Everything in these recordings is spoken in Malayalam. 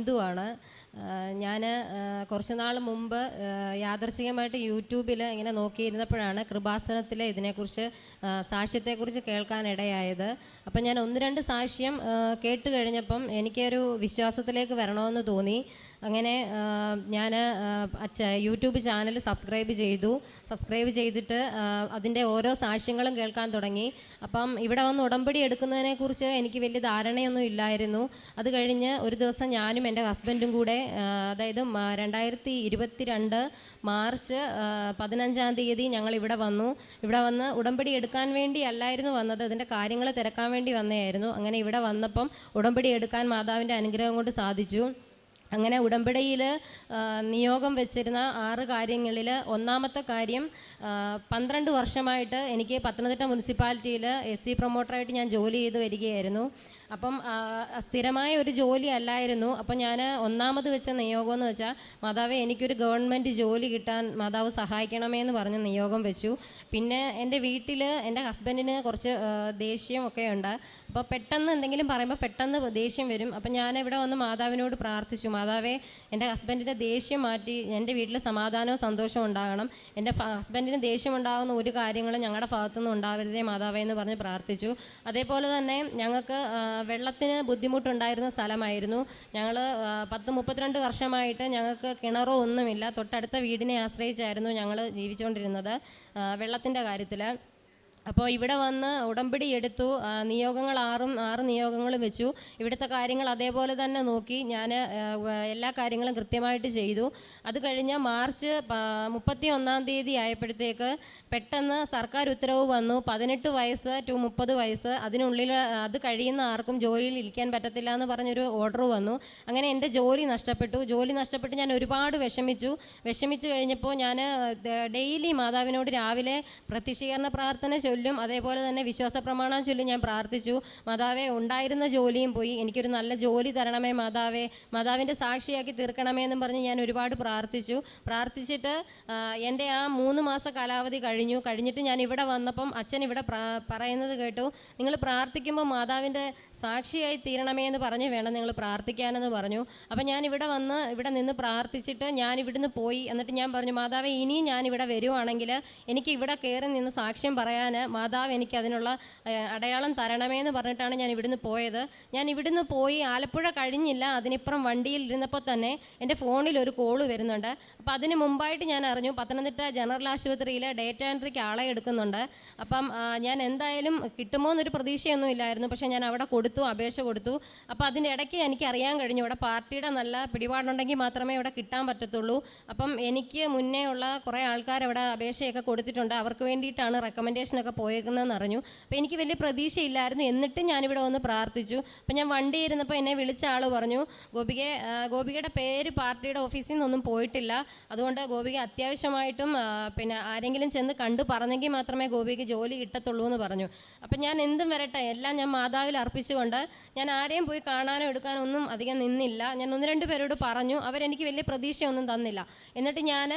ബിന്ദുവാണ്. ഞാൻ കുറച്ച് നാൾ മുമ്പ് യാദർശികമായിട്ട് യൂട്യൂബിൽ ഇങ്ങനെ നോക്കിയിരുന്നപ്പോഴാണ് കൃപാസനത്തിലെ ഇതിനെക്കുറിച്ച് സാക്ഷ്യത്തെക്കുറിച്ച് കേൾക്കാനിടയായത്. അപ്പം ഞാൻ 1-2 സാക്ഷ്യം കേട്ട് കഴിഞ്ഞപ്പം എനിക്കൊരു വിശ്വാസത്തിലേക്ക് വരണമെന്ന് തോന്നി. അങ്ങനെ ഞാൻ യൂട്യൂബ് ചാനൽ സബ്സ്ക്രൈബ് ചെയ്തിട്ട് അതിൻ്റെ ഓരോ സാക്ഷ്യങ്ങളും കേൾക്കാൻ തുടങ്ങി. അപ്പം ഇവിടെ വന്ന് ഉടമ്പടി എടുക്കുന്നതിനെക്കുറിച്ച് എനിക്ക് വലിയ ധാരണയൊന്നും ഇല്ലായിരുന്നു. അത് കഴിഞ്ഞ് ഒരു ദിവസം ഞാനും എൻ്റെ ഹസ്ബൻഡും കൂടെ, അതായത് 2022 മാർച്ച് 15-ാം തീയതി ഞങ്ങൾ ഇവിടെ വന്ന് ഉടമ്പടി എടുക്കാൻ വേണ്ടി അല്ലായിരുന്നു വന്നത്, ഇതിൻ്റെ കാര്യങ്ങൾ തിരക്കാൻ വേണ്ടി വന്നതായിരുന്നു. അങ്ങനെ ഇവിടെ വന്നപ്പം ഉടമ്പടി എടുക്കാൻ മാതാവിൻ്റെ അനുഗ്രഹം കൊണ്ട് സാധിച്ചു. അങ്ങനെ ഉടമ്പടിയിൽ നിയോഗം വെച്ചിരുന്ന 6 കാര്യങ്ങളിൽ ഒന്നാമത്തെ കാര്യം, 12 വർഷമായിട്ട് എനിക്ക് പത്തനംതിട്ട മുനിസിപ്പാലിറ്റിയിൽ SC പ്രൊമോട്ടറായിട്ട് ഞാൻ ജോലി ചെയ്ത് വരികയായിരുന്നു. അപ്പം സ്ഥിരമായ ഒരു ജോലി അല്ലായിരുന്നു. അപ്പം ഞാൻ ഒന്നാമത് വെച്ച നിയോഗം എന്ന് വെച്ചാൽ, മാതാവേ എനിക്കൊരു ഗവൺമെൻറ് ജോലി കിട്ടാൻ മാതാവ് സഹായിക്കണമേ എന്ന് പറഞ്ഞ് നിയോഗം വെച്ചു. പിന്നെ എൻ്റെ വീട്ടിൽ എൻ്റെ ഹസ്ബൻഡിന് കുറച്ച് ദേഷ്യമൊക്കെ ഉണ്ട്. അപ്പോൾ പെട്ടെന്ന് എന്തെങ്കിലും പറയുമ്പോൾ പെട്ടെന്ന് ദേഷ്യം വരും. അപ്പം ഞാൻ ഇവിടെ വന്ന് മാതാവിനോട് പ്രാർത്ഥിച്ചു, മാതാവേ എൻ്റെ ഹസ്ബൻഡിൻ്റെ ദേഷ്യം മാറ്റി എൻ്റെ വീട്ടിൽ സമാധാനവും സന്തോഷവും ഉണ്ടാകണം, എൻ്റെ ഹസ്ബൻഡിന് ദേഷ്യം ഉണ്ടാകുന്ന ഒരു കാര്യങ്ങളും ഞങ്ങളുടെ ഭാഗത്തുനിന്ന് ഉണ്ടാവരുതേ മാതാവേ എന്ന് പറഞ്ഞ് പ്രാർത്ഥിച്ചു. അതേപോലെ തന്നെ ഞങ്ങൾക്ക് വെള്ളത്തിന് ബുദ്ധിമുട്ടുണ്ടായിരുന്ന സ്ഥലമായിരുന്നു. ഞങ്ങൾ 32 വർഷമായിട്ട് ഞങ്ങൾക്ക് കിണറോ ഒന്നുമില്ല. തൊട്ടടുത്ത വീടിനെ ആശ്രയിച്ചായിരുന്നു ഞങ്ങൾ ജീവിച്ചുകൊണ്ടിരുന്നത് വെള്ളത്തിൻ്റെ കാര്യത്തിൽ. അപ്പോൾ ഇവിടെ വന്ന് ഉടമ്പടി എടുത്തു. നിയോഗങ്ങൾ 6 നിയോഗങ്ങളും വെച്ചു. ഇവിടുത്തെ കാര്യങ്ങൾ അതേപോലെ തന്നെ നോക്കി ഞാൻ എല്ലാ കാര്യങ്ങളും കൃത്യമായിട്ട് ചെയ്തു. അത് കഴിഞ്ഞ് മാർച്ച് 31-ാം തീയതി ആയപ്പോഴത്തേക്ക് പെട്ടെന്ന് സർക്കാർ ഉത്തരവ് വന്നു, 18 വയസ്സ് ടു 30 വയസ്സ് അതിനുള്ളിൽ അത് കഴിയുന്ന ആർക്കും ജോലിയിൽ ഇരിക്കാൻ പറ്റത്തില്ല എന്ന് പറഞ്ഞൊരു ഓർഡർ വന്നു. അങ്ങനെ എൻ്റെ ജോലി നഷ്ടപ്പെട്ട് ഞാൻ ഒരുപാട് വിഷമിച്ചു കഴിഞ്ഞപ്പോൾ ഞാൻ ഡെയിലി മാതാവിനോട് രാവിലെ പ്രത്യക്ഷീകരണ പ്രാർത്ഥന ചൊല്ലും, അതേപോലെ തന്നെ വിശ്വാസ പ്രമാണം ചൊല്ലും ഞാൻ പ്രാർത്ഥിച്ചു. മാതാവേ ഉണ്ടായിരുന്ന ജോലിയും പോയി, എനിക്കൊരു നല്ല ജോലി തരണമേ മാതാവേ, മാതാവിൻ്റെ സാക്ഷിയാക്കി തീർക്കണമേ എന്നും പറഞ്ഞ് ഞാൻ ഒരുപാട് പ്രാർത്ഥിച്ചിട്ട് എൻ്റെ ആ 3 മാസ കാലാവധി കഴിഞ്ഞിട്ട് ഞാൻ ഇവിടെ വന്നപ്പം അച്ഛൻ ഇവിടെ പറയുന്നത് കേട്ടു, നിങ്ങൾ പ്രാർത്ഥിക്കുമ്പോൾ മാതാവിൻ്റെ സാക്ഷിയായി തീരണമേ എന്ന് പറഞ്ഞ് വേണം നിങ്ങൾ പ്രാർത്ഥിക്കാനെന്ന് പറഞ്ഞു. അപ്പം ഞാൻ ഇവിടെ നിന്ന് പ്രാർത്ഥിച്ചിട്ട് ഞാൻ ഇവിടുന്ന് പോയി. എന്നിട്ട് ഞാൻ പറഞ്ഞു, മാതാവേ ഇനിയും ഞാനിവിടെ വരുവാണെങ്കിൽ എനിക്ക് ഇവിടെ കയറി നിന്ന് സാക്ഷ്യം പറയാൻ മാതാവ് എനിക്ക് അതിനുള്ള അടയാളം തരണമേ എന്ന് പറഞ്ഞിട്ടാണ് ഞാൻ ഇവിടുന്ന് പോയത്. ഞാൻ ഇവിടുന്ന് പോയി ആലപ്പുഴ കഴിഞ്ഞില്ല, അതിനിപ്പുറം വണ്ടിയിൽ ഇരുന്നപ്പോൾ തന്നെ എൻ്റെ ഫോണിൽ ഒരു കോള് വരുന്നുണ്ട്. അപ്പം അതിന് മുമ്പായിട്ട് ഞാൻ അറിഞ്ഞു പത്തനംതിട്ട ജനറൽ ആശുപത്രിയിൽ ഡേറ്റ എൻട്രിക്ക് ആളെ എടുക്കുന്നുണ്ട്. അപ്പം ഞാൻ എന്തായാലും കിട്ടുമോ എന്നൊരു പ്രതീക്ഷയൊന്നും ഇല്ലായിരുന്നു. പക്ഷേ ഞാൻ അവിടെ അപേക്ഷ കൊടുത്തു. അപ്പോൾ അതിൻ്റെ ഇടയ്ക്ക് എനിക്ക് അറിയാൻ കഴിഞ്ഞു ഇവിടെ പാർട്ടിയുടെ നല്ല പിടിപാടുണ്ടെങ്കിൽ മാത്രമേ ഇവിടെ കിട്ടാൻ പറ്റത്തുള്ളൂ. അപ്പം എനിക്ക് മുന്നേ ഉള്ള കുറേ ആൾക്കാർ അവിടെ അപേക്ഷയൊക്കെ കൊടുത്തിട്ടുണ്ട്, അവർക്ക് വേണ്ടിയിട്ടാണ് റെക്കമെൻഡേഷനൊക്കെ പോയേക്കുന്നതെന്ന് അറിഞ്ഞു. അപ്പോൾ എനിക്ക് വലിയ പ്രതീക്ഷയില്ലായിരുന്നു. എന്നിട്ടും ഞാനിവിടെ വന്ന് പ്രാർത്ഥിച്ചു. അപ്പം ഞാൻ വണ്ടി ഇരുന്നപ്പോൾ എന്നെ വിളിച്ച ആൾ പറഞ്ഞു, ഗോപികയുടെ പേര് പാർട്ടിയുടെ ഓഫീസിൽ നിന്നൊന്നും പോയിട്ടില്ല, അതുകൊണ്ട് ഗോപിക അത്യാവശ്യമായിട്ടും പിന്നെ ആരെങ്കിലും ചെന്ന് കണ്ടു പറഞ്ഞെങ്കിൽ മാത്രമേ ഗോപിക്ക് ജോലി കിട്ടത്തുള്ളൂ എന്ന് പറഞ്ഞു. അപ്പം ഞാൻ എന്തും വരട്ടെ എല്ലാം ഞാൻ മാതാവിൽ അർപ്പിച്ചുകൊണ്ട് ഞാൻ ആരെയും പോയി കാണാനോ എടുക്കാനോ ഒന്നും അധികം നിന്നില്ല. ഞാൻ 1-2 പേരോട് പറഞ്ഞു, അവരെനിക്ക് വലിയ പ്രതീക്ഷയൊന്നും തന്നില്ല. എന്നിട്ട് ഞാൻ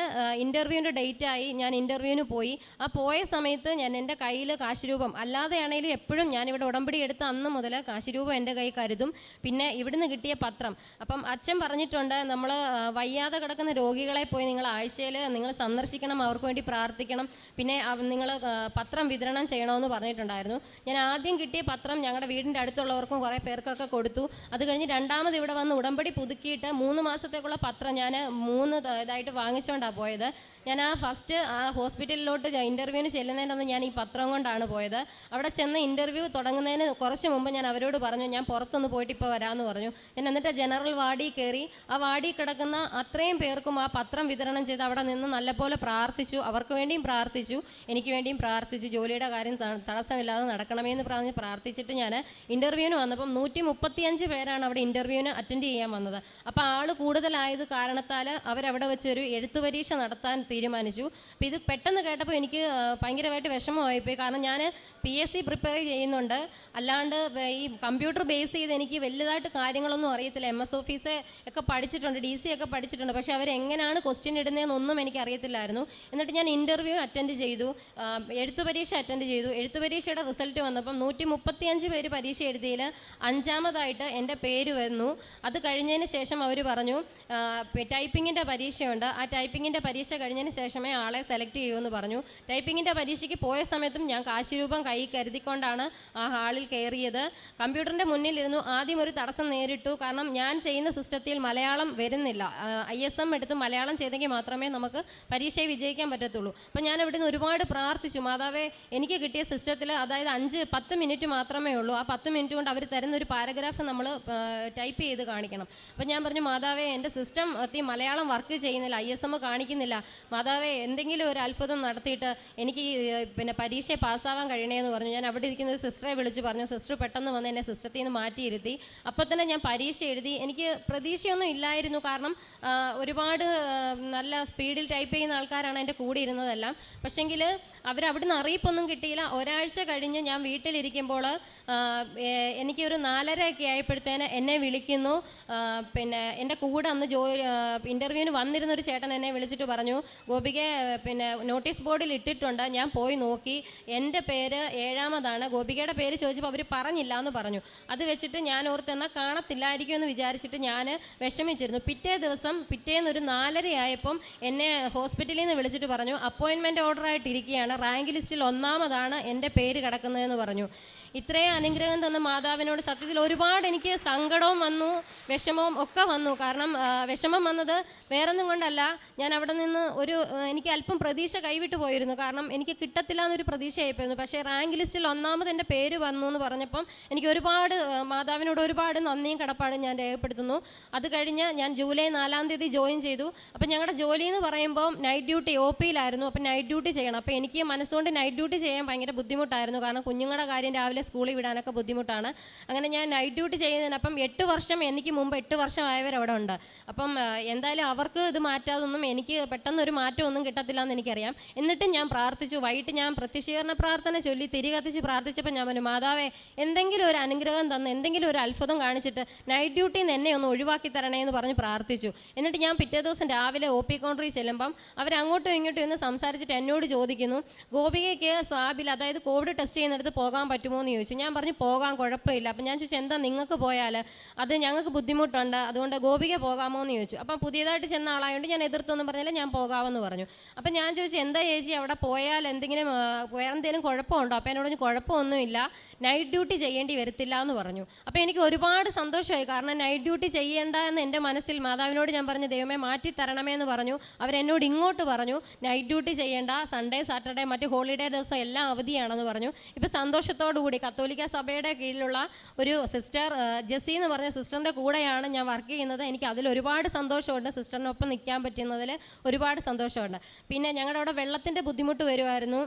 ഇൻ്റർവ്യൂവിൻ്റെ ഡേറ്റായി ഞാൻ ഇൻ്റർവ്യൂവിന് പോയി. ആ പോയ സമയത്ത് ഞാൻ എൻ്റെ കയ്യിൽ കാശുരൂപം അല്ലാതെയാണെങ്കിലും എപ്പോഴും ഞാനിവിടെ ഉടമ്പടി എടുത്ത അന്ന് മുതൽ കാശുരൂപം എൻ്റെ കൈ കരുതും. പിന്നെ ഇവിടുന്ന് കിട്ടിയ പത്രം, അപ്പം അച്ഛൻ പറഞ്ഞിട്ടുണ്ട്, നമ്മൾ വയ്യാതെ കിടക്കുന്ന രോഗികളെ പോയി നിങ്ങൾ ആഴ്ചയിൽ നിങ്ങൾ സന്ദർശിക്കണം, അവർക്ക് വേണ്ടി പ്രാർത്ഥിക്കണം, പിന്നെ നിങ്ങൾ പത്രം വിതരണം ചെയ്യണമെന്ന് പറഞ്ഞിട്ടുണ്ടായിരുന്നു. ഞാൻ ആദ്യം കിട്ടിയ പത്രം ഞങ്ങളുടെ വീടിൻ്റെ അടുത്തുള്ളവർക്കും കുറേ പേർക്കൊക്കെ കൊടുത്തു. അത് കഴിഞ്ഞ് രണ്ടാമത് ഇവിടെ വന്ന് ഉടമ്പടി പുതുക്കിയിട്ട് 3 മാസത്തേക്കുള്ള പത്രം ഞാൻ 3 ഇതായിട്ട് വാങ്ങിച്ചുകൊണ്ടാണ് പോയത്. ഞാൻ ഫസ്റ്റ് ഹോസ്പിറ്റലിലോട്ട് ഇൻ്റർവ്യൂവിന് ചെല്ലുന്നതിനന്ന് ഞാൻ ഈ പത്രം കൊണ്ടാണ് പോയത്. അവിടെ ചെന്ന് ഇൻ്റർവ്യൂ തുടങ്ങുന്നതിന് കുറച്ച് മുമ്പ് ഞാൻ അവരോട് പറഞ്ഞു, ഞാൻ പുറത്തൊന്ന് പോയിട്ട് ഇപ്പോൾ വരാമെന്ന് പറഞ്ഞു. ഞാൻ എന്നിട്ട് ജനറൽ വാർഡിൽ കയറി ആ വാർഡിൽ കിടക്കുന്ന അത്രയും പേർക്കും ആ പത്രം വിതരണം ചെയ്ത് അവിടെ നിന്ന് നല്ലപോലെ പ്രാർത്ഥിച്ചു. അവർക്ക് വേണ്ടിയും പ്രാർത്ഥിച്ചു, എനിക്ക് വേണ്ടിയും പ്രാർത്ഥിച്ചു. ജോലിയുടെ കാര്യം തടസ്സമില്ലാതെ നടക്കണമേ എന്ന് പറഞ്ഞ് പ്രാർത്ഥിച്ചിട്ട് ഞാൻ ഇൻ്റർവ്യൂവിന് വന്നപ്പം 135 പേരാണ് അവിടെ ഇൻ്റർവ്യൂവിന് അറ്റൻഡ് ചെയ്യാൻ വന്നത്. അപ്പോൾ ആൾ കൂടുതലായത് കാരണത്താൽ അവരവിടെ വെച്ചൊരു എഴുത്തു പരീക്ഷ നടത്താൻ തീരുമാനിച്ചു. അപ്പോൾ ഇത് പെട്ടെന്ന് കേട്ടപ്പോൾ എനിക്ക് ഭയങ്കരമായിട്ട് വിഷമമായിപ്പോയി. കാരണം ഞാൻ PSC പ്രിപ്പയർ ചെയ്യുന്നുണ്ട്, അല്ലാണ്ട് ഈ കമ്പ്യൂട്ടർ ബേസ് ചെയ്ത് എനിക്ക് വലുതായിട്ട് കാര്യങ്ങളൊന്നും അറിയത്തില്ല. MS ഓഫീസ് ഒക്കെ പഠിച്ചിട്ടുണ്ട്, DC ഒക്കെ പഠിച്ചിട്ടുണ്ട്, പക്ഷേ അവരെങ്ങനെയാണ് ക്വസ്റ്റ്യൻ ഇടുന്നതെന്നൊന്നും എനിക്ക് അറിയത്തില്ലായിരുന്നു. എന്നിട്ട് ഞാൻ ഇൻ്റർവ്യൂ അറ്റൻഡ് ചെയ്തു, എഴുത്തു പരീക്ഷ അറ്റൻഡ് ചെയ്തു. എഴുത്തു പരീക്ഷയുടെ റിസൾട്ട് വന്നപ്പം 135 പേര് പരീക്ഷ എഴുതി യൂണിവേഴ്സിറ്റിയിൽ 5ാമതായിട്ട് എൻ്റെ പേര് വന്നു. അത് കഴിഞ്ഞതിന് ശേഷം അവർ പറഞ്ഞു ടൈപ്പിങ്ങിൻ്റെ പരീക്ഷയുണ്ട്, ആ ടൈപ്പിങ്ങിൻ്റെ പരീക്ഷ കഴിഞ്ഞതിന് ശേഷമേ ആളെ സെലക്ട് ചെയ്യുമെന്ന് പറഞ്ഞു. ടൈപ്പിങ്ങിൻ്റെ പരീക്ഷയ്ക്ക് പോയ സമയത്തും ഞാൻ കാശ് രൂപം കൈ കരുതിക്കൊണ്ടാണ് ആ ഹാളിൽ കയറിയത്. കമ്പ്യൂട്ടറിൻ്റെ മുന്നിലിരുന്നു. ആദ്യം ഒരു തടസ്സം നേരിട്ടു. കാരണം ഞാൻ ചെയ്യുന്ന സിസ്റ്റത്തിൽ മലയാളം വരുന്നില്ല. ISM എടുത്ത് മലയാളം ചെയ്തെങ്കിൽ മാത്രമേ നമുക്ക് പരീക്ഷയെ വിജയിക്കാൻ പറ്റത്തുള്ളൂ. അപ്പം ഞാൻ അവിടെ നിന്ന് ഒരുപാട് പ്രാർത്ഥിച്ചു, മാതാവേ എനിക്ക് കിട്ടിയ സിസ്റ്റത്തിൽ അതായത് 5-10 മിനിറ്റ് മാത്രമേ ഉള്ളൂ, ആ 10 മിനിറ്റ് കൊണ്ട് അവർ തരുന്ന ഒരു പാരഗ്രാഫ് നമ്മൾ ടൈപ്പ് ചെയ്ത് കാണിക്കണം. അപ്പം ഞാൻ പറഞ്ഞു, മാതാവേ എൻ്റെ സിസ്റ്റം മലയാളം വർക്ക് ചെയ്യുന്നില്ല, ISM കാണിക്കുന്നില്ല, മാതാവേ എന്തെങ്കിലും ഒരു അത്ഭുതം നടത്തിയിട്ട് എനിക്ക് പിന്നെ പരീക്ഷയെ പാസ്സാവാൻ കഴിയണേന്ന് പറഞ്ഞു. ഞാൻ അവിടെ ഇരിക്കുന്ന ഒരു സിസ്റ്ററെ വിളിച്ച് പറഞ്ഞു. സിസ്റ്റർ പെട്ടെന്ന് വന്ന് എന്നെ സിസ്റ്റത്തിൽ നിന്ന് മാറ്റിയിരുത്തി. അപ്പം തന്നെ ഞാൻ പരീക്ഷ എഴുതി. എനിക്ക് പ്രതീക്ഷയൊന്നും ഇല്ലായിരുന്നു, കാരണം ഒരുപാട് നല്ല സ്പീഡിൽ ടൈപ്പ് ചെയ്യുന്ന ആൾക്കാരാണ് എൻ്റെ കൂടെ ഇരുന്നതെല്ലാം. പക്ഷേങ്കിൽ അവരവിടുന്ന് അറിയിപ്പൊന്നും കിട്ടിയില്ല. ഒരാഴ്ച കഴിഞ്ഞ് ഞാൻ വീട്ടിലിരിക്കുമ്പോൾ എനിക്കൊരു 4:30 ആയപ്പോഴത്തേന് എന്നെ വിളിക്കുന്നു. പിന്നെ എൻ്റെ കൂടെ അന്ന് ഇൻ്റർവ്യൂവിന് വന്നിരുന്നൊരു ചേട്ടൻ എന്നെ വിളിച്ചിട്ട് പറഞ്ഞു, ഗോപിക പിന്നെ നോട്ടീസ് ബോർഡിൽ ഇട്ടിട്ടുണ്ട്, ഞാൻ പോയി നോക്കി, എൻ്റെ പേര് 7ാമതാണ്. ഗോപികയുടെ പേര് ചോദിച്ചപ്പോൾ അവർ പറഞ്ഞില്ല എന്ന് പറഞ്ഞു. അത് വെച്ചിട്ട് ഞാൻ ഓർത്തെന്നാൽ കാണത്തില്ലായിരിക്കും എന്ന് വിചാരിച്ചിട്ട് ഞാൻ വിഷമിച്ചിരുന്നു. പിറ്റേന്നൊരു 4:30 ആയപ്പം എന്നെ ഹോസ്പിറ്റലിൽ നിന്ന് വിളിച്ചിട്ട് പറഞ്ഞു, അപ്പോയിൻമെൻറ്റ് ഓർഡറായിട്ടിരിക്കുകയാണ്, റാങ്ക് ലിസ്റ്റിൽ 1ാമതാണ് എൻ്റെ പേര് കിടക്കുന്നതെന്ന് പറഞ്ഞു. ഇത്രയും അനുഗ്രഹം തന്ന മാതാവിനോട് സത്യത്തിൽ ഒരുപാട് എനിക്ക് സങ്കടവും വന്നു, വിഷമവും ഒക്കെ വന്നു. കാരണം വിഷമം വന്നത് വേറൊന്നും കൊണ്ടല്ല, ഞാൻ അവിടെ നിന്ന് എനിക്ക് അല്പം പ്രതീക്ഷ കൈവിട്ട് പോയിരുന്നു. കാരണം എനിക്ക് കിട്ടത്തില്ല എന്നൊരു പ്രതീക്ഷയായിപ്പോയിരുന്നു. പക്ഷേ റാങ്ക് ലിസ്റ്റിൽ 1ാമത് എൻ്റെ പേര് വന്നു എന്ന് പറഞ്ഞപ്പം എനിക്ക് ഒരുപാട് മാതാവിനോട് ഒരുപാട് നന്ദിയും കടപ്പാടും ഞാൻ രേഖപ്പെടുത്തുന്നു. അത് കഴിഞ്ഞ് ഞാൻ ജൂലൈ 4-ാം തീയതി ജോയിൻ ചെയ്തു. അപ്പം ഞങ്ങളുടെ ജോലി എന്ന് പറയുമ്പോൾ നൈറ്റ് ഡ്യൂട്ടി OP-യിലായിരുന്നു. അപ്പം നൈറ്റ് ഡ്യൂട്ടി ചെയ്യണം. അപ്പോൾ എനിക്ക് മനസ്സുകൊണ്ട് നൈറ്റ് ഡ്യൂട്ടി ചെയ്യാൻ ഭയങ്കര ബുദ്ധിമുട്ടായിരുന്നു. കാരണം കുഞ്ഞുങ്ങളുടെ കാര്യം രാവിലെ സ്കൂളിൽ വിടാനൊക്കെ ബുദ്ധിമുട്ടാണ്. അങ്ങനെ ഞാൻ നൈറ്റ് ഡ്യൂട്ടി ചെയ്യുന്നതിനപ്പം 8 വർഷം എനിക്ക് മുമ്പ് 8 വർഷം ആയവരവിടെ ഉണ്ട്. അപ്പം എന്തായാലും അവർക്ക് ഇത് മാറ്റാതൊന്നും എനിക്ക് പെട്ടെന്നൊരു മാറ്റമൊന്നും കിട്ടത്തില്ല എന്ന് എനിക്കറിയാം. എന്നിട്ടും ഞാൻ പ്രാർത്ഥിച്ചു. വൈകിട്ട് ഞാൻ പ്രത്യക്ഷീകരണ പ്രാർത്ഥന ചൊല്ലി തിരികത്തിച്ച് പ്രാർത്ഥിച്ചപ്പോൾ ഞാൻ പറഞ്ഞു, മാതാവേ എന്തെങ്കിലും ഒരു അനുഗ്രഹം തന്ന് എന്തെങ്കിലും ഒരു അത്ഭുതം കാണിച്ചിട്ട് നൈറ്റ് ഡ്യൂട്ടിയിൽ നിന്ന് എന്നെ ഒന്ന് ഒഴിവാക്കി തരണേ എന്ന് പറഞ്ഞ് പ്രാർത്ഥിച്ചു. എന്നിട്ട് ഞാൻ പിറ്റേ ദിവസം രാവിലെ OP കൗണ്ടറിൽ ചെല്ലുമ്പം അവരങ്ങോട്ടും ഇങ്ങോട്ടും ഇന്ന് സംസാരിച്ചിട്ട് എന്നോട് ചോദിക്കുന്നു, ഗോപികയ്ക്ക് സ്വാബിൽ അതായത് കോവിഡ് ടെസ്റ്റ് ചെയ്യുന്നിടത്ത് പോകാൻ പറ്റുമോ എന്ന് ചോദിച്ചു. ഞാൻ പറഞ്ഞു പോകാൻ കുഴപ്പമില്ല. അപ്പം ഞാൻ ചോദിച്ചു, എന്താ നിങ്ങൾക്ക് പോയാൽ അത് ഞങ്ങൾക്ക് ബുദ്ധിമുട്ടുണ്ട്, അതുകൊണ്ട് ഗോപിക പോകാമോ എന്ന് ചോദിച്ചു. അപ്പം പുതിയതായിട്ട് ചെന്ന ആളായതുകൊണ്ട് ഞാൻ എതിർത്തൊന്നും പറഞ്ഞില്ല, ഞാൻ പോകാമെന്ന് പറഞ്ഞു. അപ്പം ഞാൻ ചോദിച്ചു, എന്താ ചേച്ചി അവിടെ പോയാൽ എന്തെങ്കിലും വേറെ എന്തെങ്കിലും കുഴപ്പമുണ്ടോ? അപ്പം എന്നോട് കുഴപ്പമൊന്നുമില്ല, നൈറ്റ് ഡ്യൂട്ടി ചെയ്യേണ്ടി വരത്തില്ല എന്ന് പറഞ്ഞു. അപ്പോൾ എനിക്ക് ഒരുപാട് സന്തോഷമായി. കാരണം നൈറ്റ് ഡ്യൂട്ടി ചെയ്യേണ്ട എന്ന് എൻ്റെ മനസ്സിൽ മാതാവിനോട് ഞാൻ പറഞ്ഞു, ദൈവമേ മാറ്റി തരണമേ എന്ന് പറഞ്ഞു. അവരെന്നോട് ഇങ്ങോട്ട് പറഞ്ഞു, നൈറ്റ് ഡ്യൂട്ടി ചെയ്യേണ്ട, സൺഡേ സാറ്റർഡേ മറ്റ് ഹോളിഡേ ദിവസം എല്ലാം അവധിയാണെന്ന് പറഞ്ഞു. ഇപ്പോൾ സന്തോഷത്തോടു കൂടി കത്തോലിക്ക സഭയുടെ കീഴിലുള്ള ഒരു സിസ്റ്റർ ജെസ്സി എന്ന് പറഞ്ഞ സിസ്റ്ററിൻ്റെ കൂടെയാണ് ഞാൻ വർക്ക് ചെയ്യുന്നത്. എനിക്ക് അതിൽ ഒരുപാട് സന്തോഷമുണ്ട്. സിസ്റ്ററിനൊപ്പം നിൽക്കാൻ പറ്റുന്നതിൽ ഒരുപാട് സന്തോഷമുണ്ട്. പിന്നെ ഞങ്ങളുടെ അവിടെ വെള്ളത്തിൻ്റെ ബുദ്ധിമുട്ട് വരുമായിരുന്നു.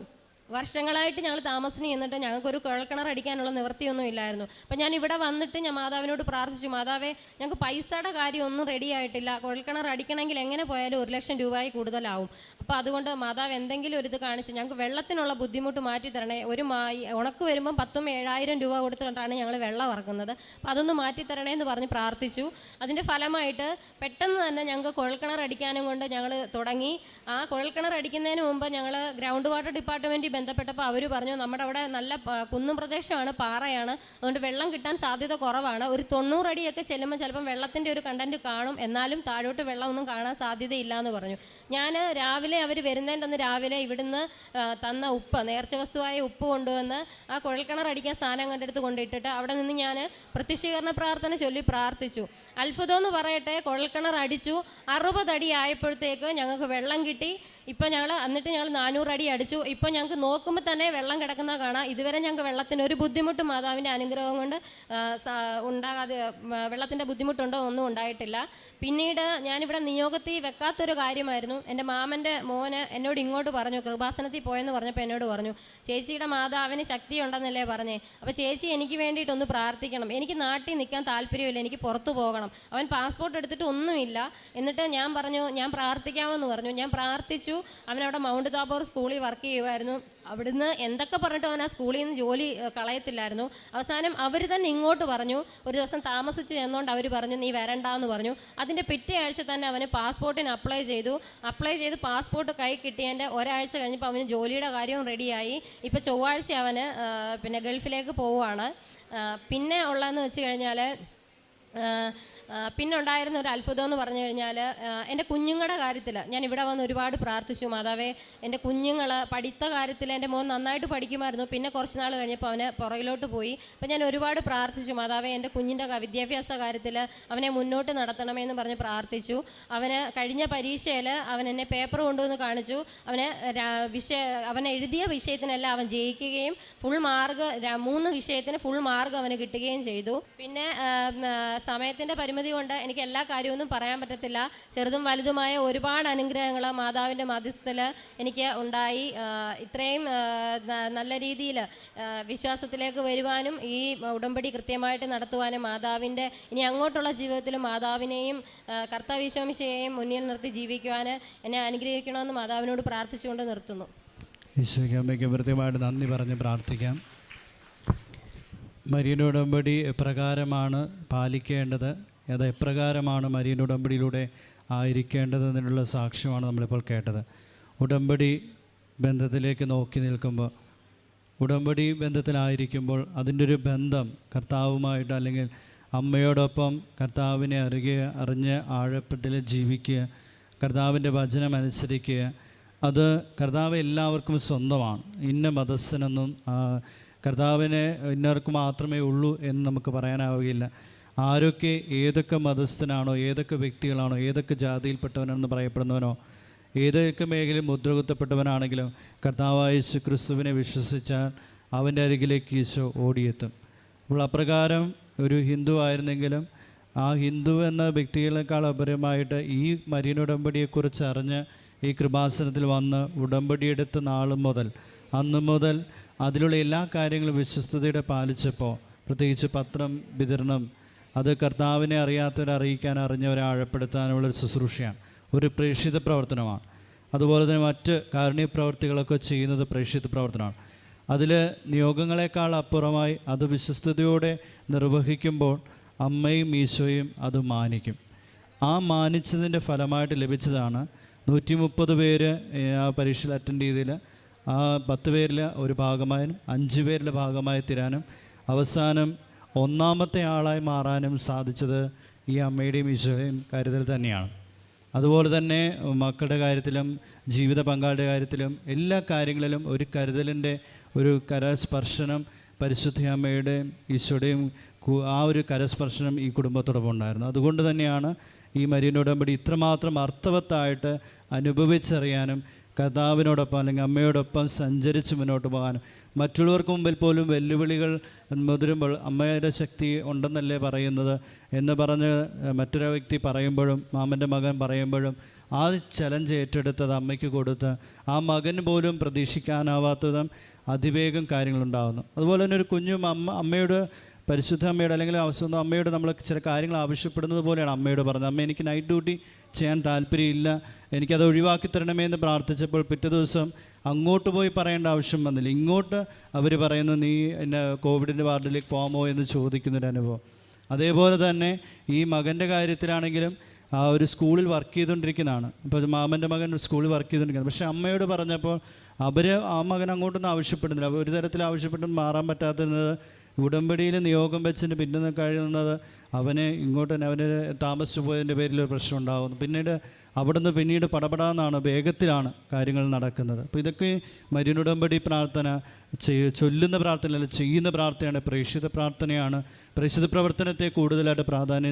വർഷങ്ങളായിട്ട് ഞങ്ങൾ താമസിച്ച് ചെന്നിട്ട് ഞങ്ങൾക്കൊരു കുഴൽക്കിണർ അടിക്കാനുള്ള നിവൃത്തിയൊന്നും ഇല്ലായിരുന്നു. അപ്പം ഞാൻ ഇവിടെ വന്നിട്ട് ഞാൻ മാതാവിനോട് പ്രാർത്ഥിച്ചു, മാതാവേ ഞങ്ങൾക്ക് പൈസയുടെ കാര്യം ഒന്നും റെഡി ആയിട്ടില്ല, കുഴൽക്കിണർ അടിക്കണമെങ്കിൽ എങ്ങനെ പോയാലും 1 ലക്ഷം രൂപയിൽ കൂടുതലാവും. അപ്പോൾ അതുകൊണ്ട് മാതാവ് എന്തെങ്കിലും ഒരു ഇത് കാണിച്ച് ഞങ്ങൾക്ക് വെള്ളത്തിനുള്ള ബുദ്ധിമുട്ട് മാറ്റി തരണേ. ഉണക്ക് വരുമ്പം 10,000-7,000 രൂപ കൊടുത്തിട്ടാണ് ഞങ്ങൾ വെള്ളം ഇറക്കുന്നത്. അപ്പോൾ അതൊന്ന് മാറ്റി തരണേ എന്ന് പറഞ്ഞ് പ്രാർത്ഥിച്ചു. അതിൻ്റെ ഫലമായിട്ട് പെട്ടെന്ന് തന്നെ ഞങ്ങൾക്ക് കുഴൽക്കിണർ അടിക്കാനും കൊണ്ട് ഞങ്ങൾ തുടങ്ങി. ആ കുഴൽക്കിണർ അടിക്കുന്നതിന് മുമ്പ് ഞങ്ങൾ ഗ്രൗണ്ട് വാട്ടർ ഡിപ്പാർട്ട്മെൻറ്റിൽ ബന്ധപ്പെട്ടപ്പോൾ അവർ പറഞ്ഞു, നമ്മുടെ അവിടെ നല്ല കുന്നും പ്രദേശമാണ്, പാറയാണ്, അതുകൊണ്ട് വെള്ളം കിട്ടാൻ സാധ്യത കുറവാണ്. ഒരു 90 അടിയൊക്കെ ചെല്ലുമ്പോൾ ചിലപ്പം വെള്ളത്തിൻ്റെ ഒരു കണ്ടൻറ്റ് കാണും, എന്നാലും താഴോട്ട് വെള്ളമൊന്നും കാണാൻ സാധ്യതയില്ല എന്ന് പറഞ്ഞു. ഞാൻ രാവിലെ അവർ വരുന്നതിൻ്റെ അന്ന് രാവിലെ ഇവിടുന്ന് തന്ന ഉപ്പ്, നേർച്ച വസ്തുവായ ഉപ്പ് കൊണ്ടുവന്ന് ആ കുഴൽക്കിണർ അടിക്കാൻ സ്ഥാനം കണ്ടെടുത്ത് കൊണ്ടിട്ടിട്ട് അവിടെ നിന്ന് ഞാൻ പ്രത്യക്ഷീകരണ പ്രാർത്ഥന ചൊല്ലി പ്രാർത്ഥിച്ചു. അത്ഭുതം എന്ന് പറയട്ടെ, കുഴൽക്കിണർ അടിച്ചു. 60 അടി ആയപ്പോഴത്തേക്ക് ഞങ്ങൾക്ക് വെള്ളം കിട്ടി. ഇപ്പം ഞങ്ങൾ 400 അടി അടിച്ചു. ഇപ്പം ഞങ്ങൾക്ക് നോക്കുമ്പോൾ തന്നെ വെള്ളം കിടക്കുന്ന കാണാം. ഇതുവരെ ഞങ്ങൾക്ക് വെള്ളത്തിന് ഒരു ബുദ്ധിമുട്ടും മാതാവിൻ്റെ അനുഗ്രഹം കൊണ്ട് ഉണ്ടാകാതെ, വെള്ളത്തിൻ്റെ ബുദ്ധിമുട്ടുണ്ടോ ഒന്നും ഉണ്ടായിട്ടില്ല. പിന്നീട് ഞാനിവിടെ നിയോഗത്തിൽ വെക്കാത്തൊരു കാര്യമായിരുന്നു. എൻ്റെ മാമൻ്റെ മോന് എന്നോട് ഇങ്ങോട്ട് പറഞ്ഞു, കൃപാസനത്തിൽ പോയെന്ന് പറഞ്ഞപ്പോൾ എന്നോട് പറഞ്ഞു, ചേച്ചിയുടെ മാതാവിന് ശക്തി ഉണ്ടെന്നല്ലേ പറഞ്ഞേ, അപ്പോൾ ചേച്ചി എനിക്ക് വേണ്ടിയിട്ടൊന്ന് പ്രാർത്ഥിക്കണം, എനിക്ക് നാട്ടിൽ നിൽക്കാൻ താല്പര്യമില്ല, എനിക്ക് പുറത്തു പോകണം. അവൻ പാസ്പോർട്ട് എടുത്തിട്ട് ഒന്നുമില്ല. എന്നിട്ട് ഞാൻ പറഞ്ഞു ഞാൻ പ്രാർത്ഥിക്കാമെന്ന് പറഞ്ഞു. ഞാൻ പ്രാർത്ഥിച്ചു. അവനവിടെ മൗണ്ട് താബോർ സ്കൂളിൽ വർക്ക് ചെയ്യുമായിരുന്നു. അവിടുന്ന് എന്തൊക്കെ പറഞ്ഞിട്ട് അവൻ ആ സ്കൂളിൽ നിന്ന് ജോലി കളയത്തില്ലായിരുന്നു. അവസാനം അവർ തന്നെ ഇങ്ങോട്ട് പറഞ്ഞു, ഒരു ദിവസം താമസിച്ച് ചെന്നുകൊണ്ട് അവർ പറഞ്ഞു നീ വരണ്ടെന്ന് പറഞ്ഞു. അതിൻ്റെ പിറ്റേ ആഴ്ച തന്നെ അവന് പാസ്പോർട്ടിന് അപ്ലൈ ചെയ്ത് പാസ്പോർട്ട് കൈ കിട്ടിയതിൻ്റെ ഒരാഴ്ച കഴിഞ്ഞപ്പോൾ അവന് ജോലിയുടെ കാര്യവും റെഡിയായി. ഇപ്പോൾ ചൊവ്വാഴ്ച അവന് പിന്നെ ഗൾഫിലേക്ക് പോവുകയാണ്. പിന്നെ ഉള്ളതെന്ന് വെച്ച് കഴിഞ്ഞാൽ പിന്നെ ഉണ്ടായിരുന്ന ഒരു അത്ഭുതം എന്ന് പറഞ്ഞു കഴിഞ്ഞാൽ എൻ്റെ കുഞ്ഞുങ്ങളുടെ കാര്യത്തിൽ ഞാൻ ഇവിടെ വന്ന് ഒരുപാട് പ്രാർത്ഥിച്ചു. മാതാവേ, എൻ്റെ കുഞ്ഞുങ്ങൾ പഠിത്ത കാര്യത്തിൽ എൻ്റെ മോൻ നന്നായിട്ട് പഠിക്കുമായിരുന്നു. പിന്നെ കുറച്ച് നാൾ കഴിഞ്ഞപ്പോൾ അവന് പുറകിലോട്ട് പോയി. അപ്പം ഞാൻ ഒരുപാട് പ്രാർത്ഥിച്ചു, മാതാവേ എൻ്റെ കുഞ്ഞിൻ്റെ വിദ്യാഭ്യാസ കാര്യത്തിൽ അവനെ മുന്നോട്ട് നടത്തണമെന്ന് പറഞ്ഞ് പ്രാർത്ഥിച്ചു. അവന് കഴിഞ്ഞ പരീക്ഷയിൽ അവൻ എന്നെ പേപ്പർ കൊണ്ടുവന്ന് കാണിച്ചു. അവൻ എഴുതിയ വിഷയത്തിനെല്ലാം അവൻ ജയിക്കുകയും ഫുൾ മാർക്ക് 3 വിഷയത്തിന് ഫുൾ മാർക്ക് അവന് കിട്ടുകയും ചെയ്തു. പിന്നെ സമയത്തിൻ്റെ പരിമിതി കൊണ്ട് എനിക്ക് എല്ലാ കാര്യമൊന്നും പറയാൻ പറ്റത്തില്ല. ചെറുതും വലുതുമായ ഒരുപാട് അനുഗ്രഹങ്ങൾ മാതാവിൻ്റെ മധ്യസ്ഥത്തിൽ എനിക്ക് ഉണ്ടായി. ഇത്രയും നല്ല രീതിയിൽ വിശ്വാസത്തിലേക്ക് വരുവാനും ഈ ഉടമ്പടി കൃത്യമായിട്ട് നടത്തുവാനും മാതാവിൻ്റെ ഇനി അങ്ങോട്ടുള്ള ജീവിതത്തിലും മാതാവിനെയും കർത്താവിശ്വാമിശയെയും മുന്നിൽ നിർത്തി ജീവിക്കുവാൻ എന്നെ അനുഗ്രഹിക്കണമെന്ന് മാതാവിനോട് പ്രാർത്ഥിച്ചുകൊണ്ട് നിർത്തുന്നു. ഈശോയ്ക്ക് അമ്മയ്ക്ക് കൃത്യമായിട്ട് നന്ദി പറഞ്ഞ് പ്രാർത്ഥിക്കാം. മരിയൻ ഉടമ്പടി എപ്രകാരമാണ് പാലിക്കേണ്ടത്, അത് എപ്രകാരമാണ് മരിയൻ ഉടമ്പടിയിലൂടെ ആയിരിക്കേണ്ടതെന്നുള്ള സാക്ഷ്യമാണ് നമ്മളിപ്പോൾ കേട്ടത്. ഉടമ്പടി ബന്ധത്തിലേക്ക് നോക്കി നിൽക്കുമ്പോൾ, ഉടമ്പടി ബന്ധത്തിലായിരിക്കുമ്പോൾ അതിൻ്റെ ഒരു ബന്ധം കർത്താവുമായിട്ട് അല്ലെങ്കിൽ അമ്മയോടൊപ്പം കർത്താവിനെ അറിഞ്ഞ് ആഴപ്പെട്ടിൽ ജീവിക്കുക, കർത്താവിൻ്റെ വചനം അനുസരിക്കുക. അത് കർത്താവ് എല്ലാവർക്കും സ്വന്തമാണ്. ഇന്ന മതസ്ഥനെന്നും കർത്താവിനെ ഇന്നവർക്ക് മാത്രമേ ഉള്ളൂ എന്ന് നമുക്ക് പറയാനാവുകയില്ല. ആരൊക്കെ ഏതൊക്കെ മതസ്ഥനാണോ, ഏതൊക്കെ വ്യക്തികളാണോ, ഏതൊക്കെ ജാതിയിൽപ്പെട്ടവനെന്ന് പറയപ്പെടുന്നവനോ, ഏതൊക്കെ മേഖലയിൽ മുദ്രകുത്തപ്പെട്ടവനാണെങ്കിലും കർത്താവായ യേശു ക്രിസ്തുവിനെ വിശ്വസിച്ചാൽ അവൻ്റെ അരികിലേക്ക് ഈശോ ഓടിയെത്തും. അപ്പോൾ അപ്രകാരം ഒരു ഹിന്ദു ആയിരുന്നെങ്കിലും ആ ഹിന്ദു എന്ന വ്യക്തികളെക്കാൾ അപരമായിട്ട് ഈ മരിയൻ ഉടമ്പടിയെക്കുറിച്ച് അറിഞ്ഞ് ഈ കൃപാസനത്തിൽ വന്ന് ഉടമ്പടിയെടുത്ത നാൾ മുതൽ അന്ന് മുതൽ അതിലുള്ള എല്ലാ കാര്യങ്ങളും വിശ്വസ്തയോടെ പാലിച്ചപ്പോൾ, പ്രത്യേകിച്ച് പത്രം വിതരണം, അത് കർത്താവിനെ അറിയാത്തവരെ അറിയിക്കാൻ, അറിഞ്ഞവരെ ആഴപ്പെടുത്താനുള്ളൊരു ശുശ്രൂഷയാണ്, ഒരു പ്രേക്ഷിത പ്രവർത്തനമാണ്. അതുപോലെ തന്നെ മറ്റ് കാരുണ്യ പ്രവർത്തികളൊക്കെ ചെയ്യുന്നത് പ്രേക്ഷിത പ്രവർത്തനമാണ്. അതിൽ നിയോഗങ്ങളെക്കാൾ അപ്പുറമായി അത് വിശ്വസ്തയോടെ നിർവഹിക്കുമ്പോൾ അമ്മയും ഈശോയും അത് മാനിക്കും. ആ മാനിച്ചതിൻ്റെ ഫലമായിട്ട് ലഭിച്ചതാണ് 130 പേര് ആ പരീക്ഷയിൽ അറ്റൻഡ് ചെയ്തതിൽ ആ 10 പേരിൽ ഒരു ഭാഗമായും 5 പേരിലെ ഭാഗമായി തീരാനും അവസാനം ഒന്നാമത്തെ ആളായി മാറാനും സാധിച്ചത് ഈ അമ്മയുടെയും ഈശോയുടെയും കരുതൽ തന്നെയാണ്. അതുപോലെ തന്നെ മക്കളുടെ കാര്യത്തിലും ജീവിത പങ്കാളിയുടെ കാര്യത്തിലും എല്ലാ കാര്യങ്ങളിലും ഒരു കരുതലിൻ്റെ ഒരു കരസ്പർശനം പരിശുദ്ധ അമ്മയുടെയും ഈശോയുടെയും ആ ഒരു കരസ്പർശനം ഈ കുടുംബത്തോടൊപ്പം ഉണ്ടായിരുന്നു. അതുകൊണ്ട് തന്നെയാണ് ഈ മരിയൻ ഉടമ്പടി ഇത്രമാത്രം അർത്ഥവത്തായിട്ട് അനുഭവിച്ചറിയാനും കർത്താവിനോടൊപ്പം അല്ലെങ്കിൽ അമ്മയോടൊപ്പം സഞ്ചരിച്ച് മുന്നോട്ട് പോകാനും മറ്റുള്ളവർക്ക് മുമ്പിൽ പോലും വെല്ലുവിളികൾ മുതിരുമ്പോൾ അമ്മയുടെ ശക്തി ഉണ്ടെന്നല്ലേ പറയുന്നത് എന്ന് പറഞ്ഞ് മറ്റൊരു വ്യക്തി പറയുമ്പോഴും മാമൻ്റെ മകൻ പറയുമ്പോഴും ആ ചലഞ്ച് ഏറ്റെടുത്തത് അമ്മയ്ക്ക് കൊടുത്ത് ആ മകന് പോലും പ്രതീക്ഷിക്കാനാവാത്തതും അതിവേഗം കാര്യങ്ങളുണ്ടാകുന്നു. അതുപോലെ തന്നെ ഒരു കുഞ്ഞു അമ്മയോട് പരിശുദ്ധ അമ്മയോട് അല്ലെങ്കിൽ സ്വന്തം അമ്മയോട് നമ്മൾ ചില കാര്യങ്ങൾ ആവശ്യപ്പെടുന്നത് പോലെയാണ് അമ്മയോട് പറഞ്ഞത്. അമ്മ, എനിക്ക് നൈറ്റ് ഡ്യൂട്ടി ചെയ്യാൻ താല്പര്യമില്ല, എനിക്കത് ഒഴിവാക്കി തരണമേ എന്ന് പ്രാർത്ഥിച്ചപ്പോൾ പിറ്റേ ദിവസം അങ്ങോട്ട് പോയി പറയേണ്ട ആവശ്യം വന്നില്ല. ഇങ്ങോട്ട് അവർ പറയുന്നു, നീ എന്നെ കോവിഡിൻ്റെ വാർഡിലേക്ക് പോകാമോ എന്ന് ചോദിക്കുന്നൊരനുഭവം. അതേപോലെ തന്നെ ഈ മകൻ്റെ കാര്യത്തിലാണെങ്കിലും ആ ഒരു സ്കൂളിൽ വർക്ക് ചെയ്തുകൊണ്ടിരിക്കുന്നതാണ്. ഇപ്പോൾ മാമൻ്റെ മകൻ സ്കൂളിൽ വർക്ക് ചെയ്തുകൊണ്ടിരിക്കുന്നത്. പക്ഷേ അമ്മയോട് പറഞ്ഞപ്പോൾ ആ മകൻ അങ്ങോട്ടൊന്നും ആവശ്യപ്പെടുന്നില്ല. ഒരു തരത്തിൽ ആവശ്യപ്പെട്ടും മാറാൻ പറ്റാത്തത് ഉടമ്പടിയിൽ നിയോഗം വെച്ചിട്ട് പിന്നെ കഴിയുന്നത് അവനെ ഇങ്ങോട്ട് തന്നെ അവന് താമസിച്ചു പോയതിൻ്റെ പേരിൽ ഒരു പ്രശ്നം ഉണ്ടാകുന്നു. പിന്നീട് പടപടാന്നാണ്, വേഗത്തിലാണ് കാര്യങ്ങൾ നടക്കുന്നത്. അപ്പോൾ ഇതൊക്കെ മരിയൻ ഉടമ്പടി പ്രാർത്ഥന ചൊല്ലുന്ന പ്രാർത്ഥനയല്ല, ചെയ്യുന്ന പ്രാർത്ഥനയാണ്, പ്രേക്ഷിത പ്രാർത്ഥനയാണ്. പ്രേക്ഷിത പ്രവർത്തനത്തെ കൂടുതലായിട്ട് പ്രാധാന്യം